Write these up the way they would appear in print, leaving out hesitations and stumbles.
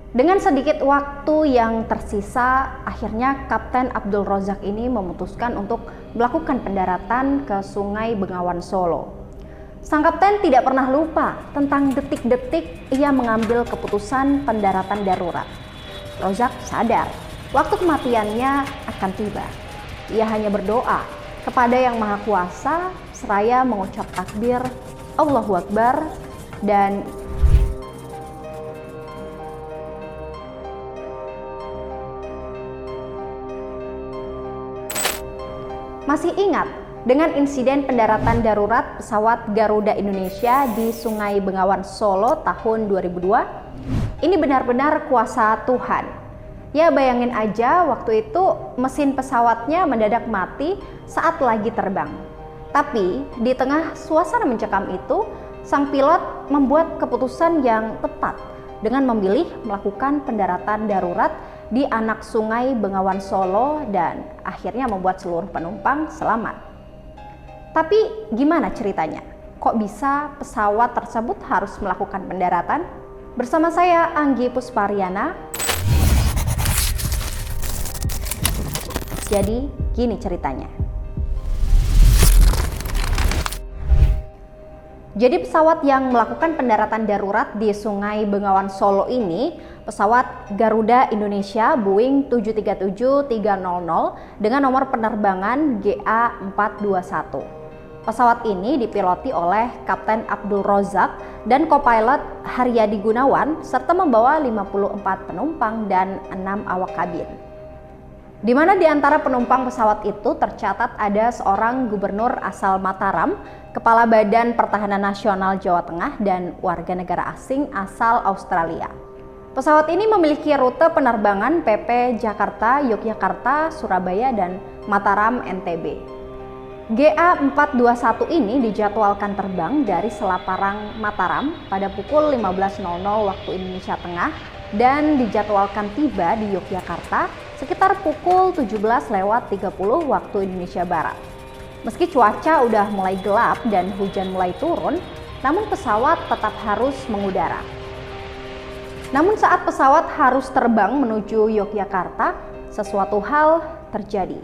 Dengan sedikit waktu yang tersisa, akhirnya Kapten Abdul Rozak ini memutuskan untuk melakukan pendaratan ke Sungai Bengawan Solo. Sang kapten tidak pernah lupa tentang detik-detik ia mengambil keputusan pendaratan darurat. Rozak sadar waktu kematiannya akan tiba. Ia hanya berdoa kepada Yang Maha Kuasa seraya mengucap takbir Allahu Akbar dan masih ingat dengan insiden pendaratan darurat pesawat Garuda Indonesia di Sungai Bengawan Solo tahun 2002? Ini benar-benar kuasa Tuhan. Ya, bayangin aja waktu itu mesin pesawatnya mendadak mati saat lagi terbang. Tapi di tengah suasana mencekam itu, sang pilot membuat keputusan yang tepat dengan memilih melakukan pendaratan darurat di anak Sungai Bengawan Solo dan akhirnya membuat seluruh penumpang selamat. Tapi gimana ceritanya? Kok bisa pesawat tersebut harus melakukan pendaratan? Bersama saya Anggi Puspariana. Jadi gini ceritanya. Jadi pesawat yang melakukan pendaratan darurat di Sungai Bengawan Solo ini pesawat Garuda Indonesia Boeing 737-300 dengan nomor penerbangan GA421. Pesawat ini dipiloti oleh Kapten Abdul Rozak dan kopilot Haryadi Gunawan serta membawa 54 penumpang dan 6 awak kabin. Di mana di antara penumpang pesawat itu tercatat ada seorang gubernur asal Mataram, Kepala Badan Pertahanan Nasional Jawa Tengah, dan warga negara asing asal Australia. Pesawat ini memiliki rute penerbangan PP Jakarta, Yogyakarta, Surabaya, dan Mataram, NTB. GA421 ini dijadwalkan terbang dari Selaparang, Mataram pada pukul 15.00 waktu Indonesia Tengah dan dijadwalkan tiba di Yogyakarta sekitar pukul 17.30 waktu Indonesia Barat. Meski cuaca udah mulai gelap dan hujan mulai turun, namun pesawat tetap harus mengudara. Namun saat pesawat harus terbang menuju Yogyakarta, sesuatu hal terjadi.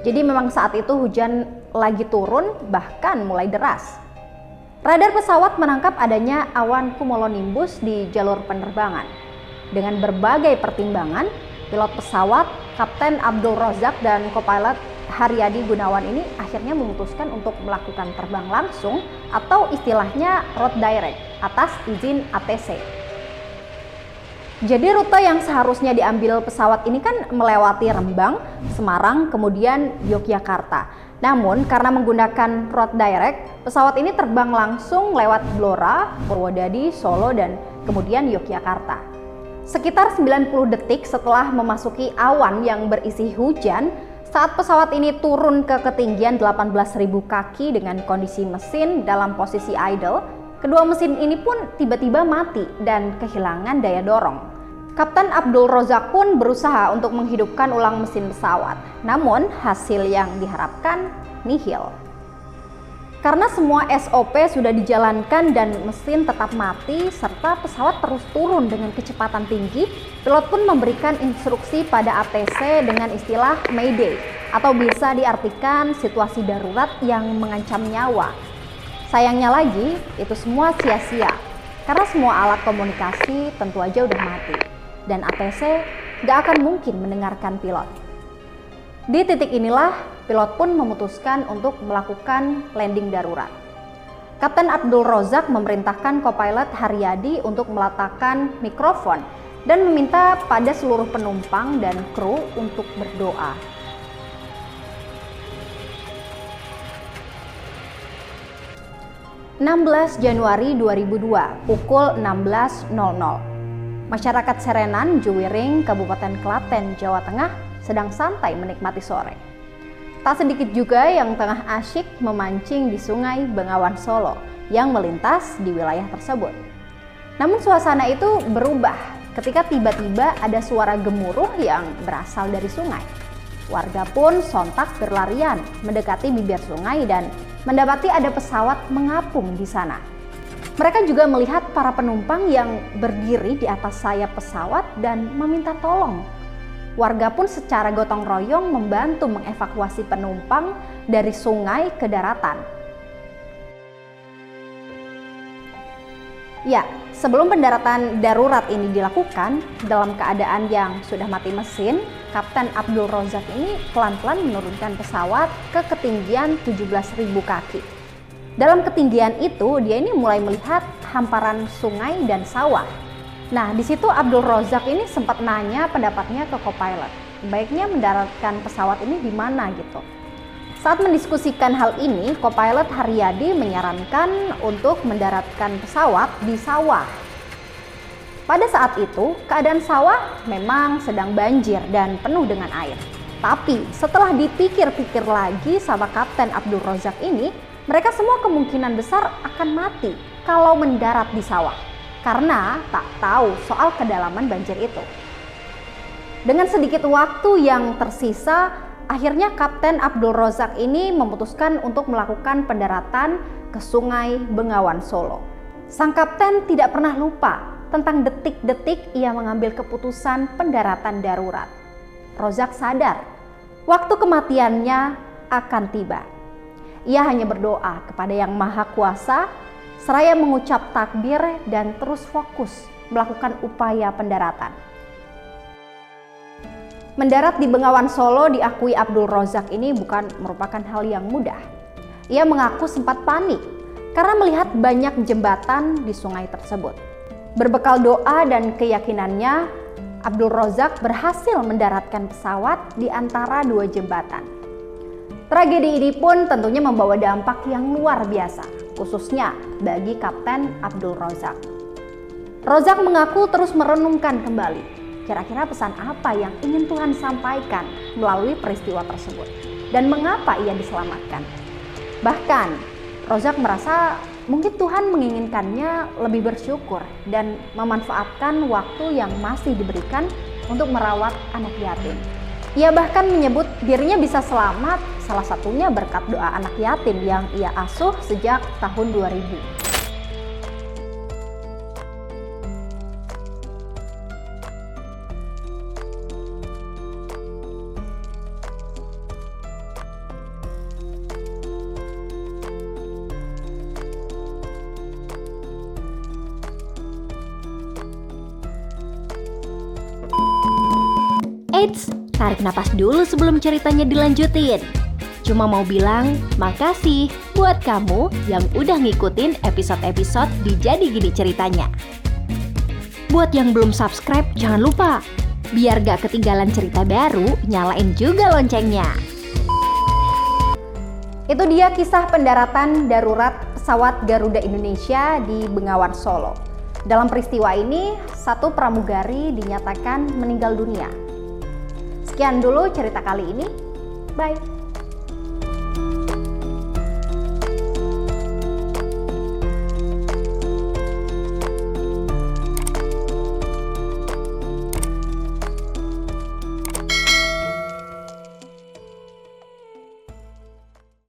Jadi memang saat itu hujan lagi turun, bahkan mulai deras. Radar pesawat menangkap adanya awan cumulonimbus di jalur penerbangan. Dengan berbagai pertimbangan, pilot pesawat Kapten Abdul Rozak dan kopilot Haryadi Gunawan ini akhirnya memutuskan untuk melakukan terbang langsung atau istilahnya road direct atas izin ATC. Jadi rute yang seharusnya diambil pesawat ini kan melewati Rembang, Semarang, kemudian Yogyakarta. Namun karena menggunakan road direct, pesawat ini terbang langsung lewat Blora, Purwodadi, Solo, dan kemudian Yogyakarta. Sekitar 90 detik setelah memasuki awan yang berisi hujan, saat pesawat ini turun ke ketinggian 18.000 kaki dengan kondisi mesin dalam posisi idle, kedua mesin ini pun tiba-tiba mati dan kehilangan daya dorong. Kapten Abdul Rozak pun berusaha untuk menghidupkan ulang mesin pesawat, namun hasil yang diharapkan nihil. Karena semua SOP sudah dijalankan dan mesin tetap mati serta pesawat terus turun dengan kecepatan tinggi, pilot pun memberikan instruksi pada ATC dengan istilah Mayday atau bisa diartikan situasi darurat yang mengancam nyawa. Sayangnya lagi, itu semua sia-sia karena semua alat komunikasi tentu aja udah mati dan ATC gak akan mungkin mendengarkan pilot. Di titik inilah pilot pun memutuskan untuk melakukan landing darurat. Kapten Abdul Rozak memerintahkan kopilot Haryadi untuk meletakkan mikrofon dan meminta pada seluruh penumpang dan kru untuk berdoa. Januari 2002 pukul 16.00. Masyarakat Serenan, Juwiring, Kabupaten Klaten, Jawa Tengah sedang santai menikmati sore. Tak sedikit juga yang tengah asyik memancing di Sungai Bengawan Solo yang melintas di wilayah tersebut. Namun suasana itu berubah ketika tiba-tiba ada suara gemuruh yang berasal dari sungai. Warga pun sontak berlarian mendekati bibir sungai dan mendapati ada pesawat mengapung di sana. Mereka juga melihat para penumpang yang berdiri di atas sayap pesawat dan meminta tolong. Warga pun secara gotong royong membantu mengevakuasi penumpang dari sungai ke daratan. Ya, sebelum pendaratan darurat ini dilakukan, dalam keadaan yang sudah mati mesin, Kapten Abdul Razak ini pelan-pelan menurunkan pesawat ke ketinggian 17.000 kaki. Dalam ketinggian itu, dia ini mulai melihat hamparan sungai dan sawah. Nah, di situ Abdul Razak ini sempat nanya pendapatnya ke co-pilot. Baiknya mendaratkan pesawat ini di mana gitu. Saat mendiskusikan hal ini, co-pilot Haryadi menyarankan untuk mendaratkan pesawat di sawah. Pada saat itu, keadaan sawah memang sedang banjir dan penuh dengan air. Tapi setelah dipikir-pikir lagi sama Kapten Abdul Razak ini, mereka semua kemungkinan besar akan mati kalau mendarat di sawah, karena tak tahu soal kedalaman banjir itu. Dengan sedikit waktu yang tersisa, akhirnya Kapten Abdul Razak ini memutuskan untuk melakukan pendaratan ke Sungai Bengawan Solo. Sang kapten tidak pernah lupa tentang detik-detik ia mengambil keputusan pendaratan darurat. Razak sadar waktu kematiannya akan tiba. Ia hanya berdoa kepada Yang Maha Kuasa, seraya mengucap takbir dan terus fokus melakukan upaya pendaratan. Mendarat di Bengawan Solo diakui Abdul Razak ini bukan merupakan hal yang mudah. Ia mengaku sempat panik karena melihat banyak jembatan di sungai tersebut. Berbekal doa dan keyakinannya, Abdul Razak berhasil mendaratkan pesawat di antara dua jembatan. Tragedi ini pun tentunya membawa dampak yang luar biasa, khususnya bagi Kapten Abdul Razak. Razak mengaku terus merenungkan kembali kira-kira pesan apa yang ingin Tuhan sampaikan melalui peristiwa tersebut dan mengapa ia diselamatkan. Bahkan Razak merasa mungkin Tuhan menginginkannya lebih bersyukur dan memanfaatkan waktu yang masih diberikan untuk merawat anak yatim. Ia bahkan menyebut dirinya bisa selamat salah satunya berkat doa anak yatim yang ia asuh sejak tahun 2000. Eits, tarik napas dulu sebelum ceritanya dilanjutin. Cuma mau bilang makasih buat kamu yang udah ngikutin episode-episode di Jadi Gini Ceritanya. Buat yang belum subscribe, jangan lupa. Biar gak ketinggalan cerita baru, nyalain juga loncengnya. Itu dia kisah pendaratan darurat pesawat Garuda Indonesia di Bengawan Solo. Dalam peristiwa ini, satu pramugari dinyatakan meninggal dunia. Sekian dulu cerita kali ini. Bye.